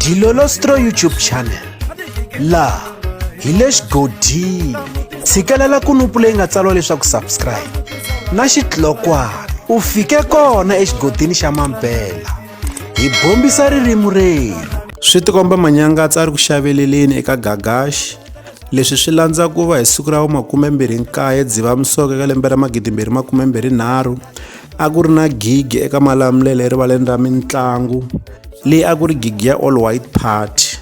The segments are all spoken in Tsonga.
Dilolostro YouTube channel la hi le xigodini tshikelela kunupu leyi nga tsariwa leswaku subscribe na xitlokwana u fike kona exigodini xa Mampela hi bombisa ririmi reru swi tikomba Manyangatsi ari ku xaveleleni eka Gagash leswi swi landza ku va hi siku ra 29 Dzivamisoko eka lembe ra 2023 a ku ri na gig eka Malamulele erivaleni ra mitlangu leyi a ku ri gig ya all white party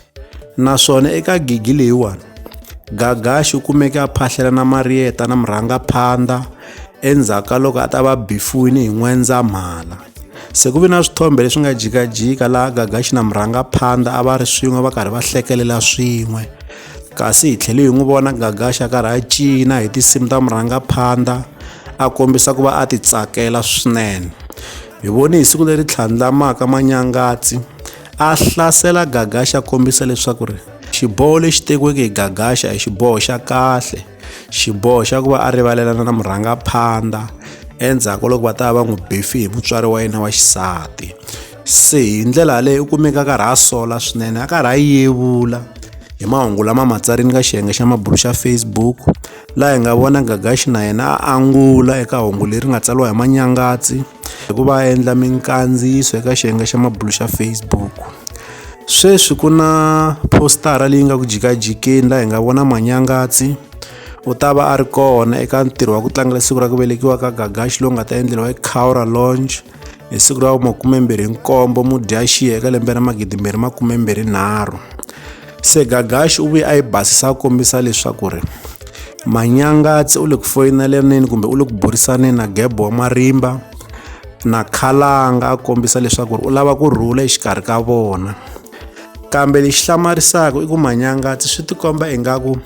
naswona eka gig leyiwani Gagash u kumeke a phahlela na Marieta na murhangaphandla endzhaku loko a ta va bifuwini hi N'wendzamhala se ku vi na swithombe leswi nga jikajika laha Gagash na murhangaphandla a va ri swin'we va karhi va hlekelela swin'we kasi hi tlhelo hi n'wi vona Gagash a karhi a cina hi tinsimu ta murhangaphandla a kombisa ku va a ti tsakela swinene hi voni hi siku leri tlhandlamaka Manyangatsi a hlasela Gagash a kombisa leswaku ri xiboho lexi tekiweke hi Gagash hi xiboho xa kahle xiboho xa ku va a rivalelana na murhangaphandla endzhaku loko va ta va n'wi befi hi mutswari wa yena wa xisati se hi ndlela leyi u kumeka karhi a sola swinene a karhi a yevula hi mahungu lama matsarini ka xiyenge xa mabulu xa Facebook laha hi nga vona Gagash na yena a angula eka hungu leri nga tsaliwa hi Manyangatsi hikuva a endla minkandziyiso eka xiyenge xa mabulu xa Facebook sweswi ku na postara leyi nga ku jikajikeni laha hi nga vona Manyangatsi u ta va a ri kona eka ntirho wa ku tlangela siku ra ku velekiwa ka Gagash lowu nga ta endleriwa eKaura Lounge hi siku ra 27 Mudyaxihi eka lembe ra 2023 se Gagash u vuye a yi basisa kombisa leswaku ri Manyangatsi u le ku foyinelaneni kumbe u le ku burisaneni na Gebo wa Marimba na Khalanga a kombisa leswaku ri u lava ku rhula exikarhi ka vona kambe lexi hlamarisaka i ku Manyangatsi swi tikomba ingaku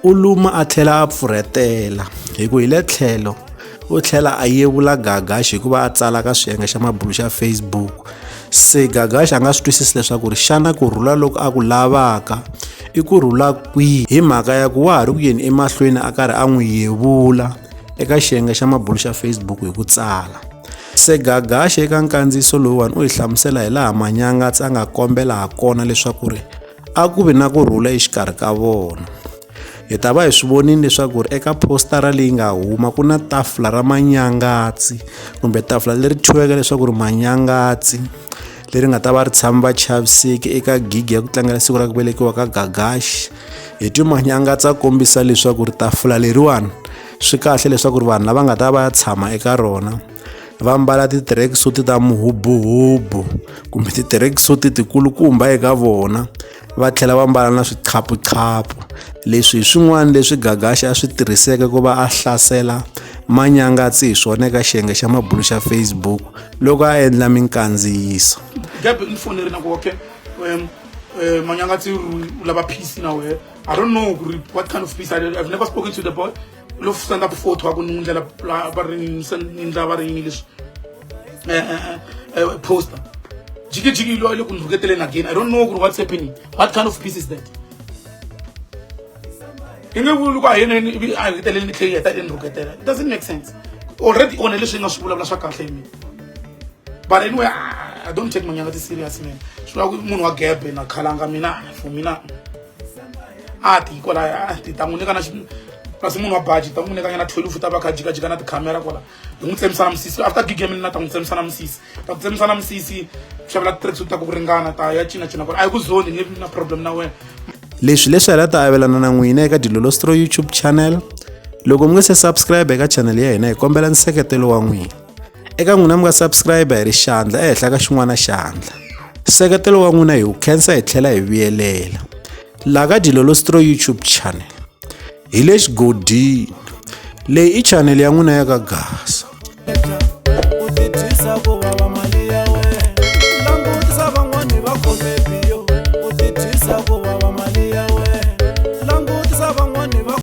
u luma a tlhela a pfuretela hi ku hi le tlhelo u tlhela a yevula Gagash hikuva a tsala ka swiyenge xa mabulu xa Facebook se Gagash a nga swi twisisi leswaku ri xana ku rhula loko a ku lavaka i ku rhula kwihi hi mhaka ya ku wa ha ri ku yeni emahlweni a karhi a n'wi yevula eka xiyenge xa mabulu xa Facebook hi ku tsala se Gagash eka nkandziyiso lowuwani u hi hlamusela hi laha Manyangatsi a nga kombela ha kona leswaku ri a ku vi na ku rhula exikarhi ka vona hi ta va hi swi vonini leswaku ri eka postara leyi nga huma ku na tafula ra Manyangatsi kumbe tafula leri thyiweke leswaku ri Manyangatsi leri nga ta va ri tshama va chaviseki eka gig ya ku tlangela siku ra ku velekiwa ka Gagash hi ti Manyangatsi a kombisa leswaku ri tafula leriwani swi kahle leswaku ri vanhu lava nga ta va ya tshama eka rona va mbala ti-tracksuit ta muhubuhubu kumbe ti-tracksuit tikulukumba eka vona va tlhela va mbala na swiqhapuqhapu leswi hi swin'wana leswi Gagash a swi tirhiseke ku va a hlasela Manyangatsi hi swona eka xiyenge xa mabulu xa Facebook loko a endla minkandziyiso Gab infoneri na ku okay Manyangatsi u lava peace now I don't know what kind of peace I've never spoken to the boy lo stand up photo wa ku ndlela va ri ndla va ri English poster jiki lo ku ndruketeleni again I don't know what's happening what kind of peace is that ingevulu kwa yena a ngeteleni tlhela ta ndruketela it doesn't make sense already on leswi nga swi vulavula swa kahle hi mina but anyway I don't take Manyangatsi serious man swi la ku munhu wa Gebe na Khalanga mina for mina ti kola ti ta n'wi nyika na kasi munhu wa budget ta n'wi nyika na 12 ta va kha jikajika na tikhamera kola hi n'wi tsemisana misisi after gig ya mina ta n'wi tsemisana misisi ta ku tsemisana misisi xavela ti-tracksuit ta ku ringana ta ya cina kola a yi ku zoni nge na problem na wena leswi hala ta avelana na n'wina eka Dilolostro YouTube channel loko mi nga se subscribe eka channel ya hina hi kombela nseketelo wa n'wina eka n'wina mi nga subscribe hi ri xandla ehenhla ka xin'wana xandla nseketelo wa n'wina hi wu khensa hi tlhela hi vuyelela laha ka Dilolostro YouTube channel hi le xigodini leyi i channel ya n'wina ya Gagash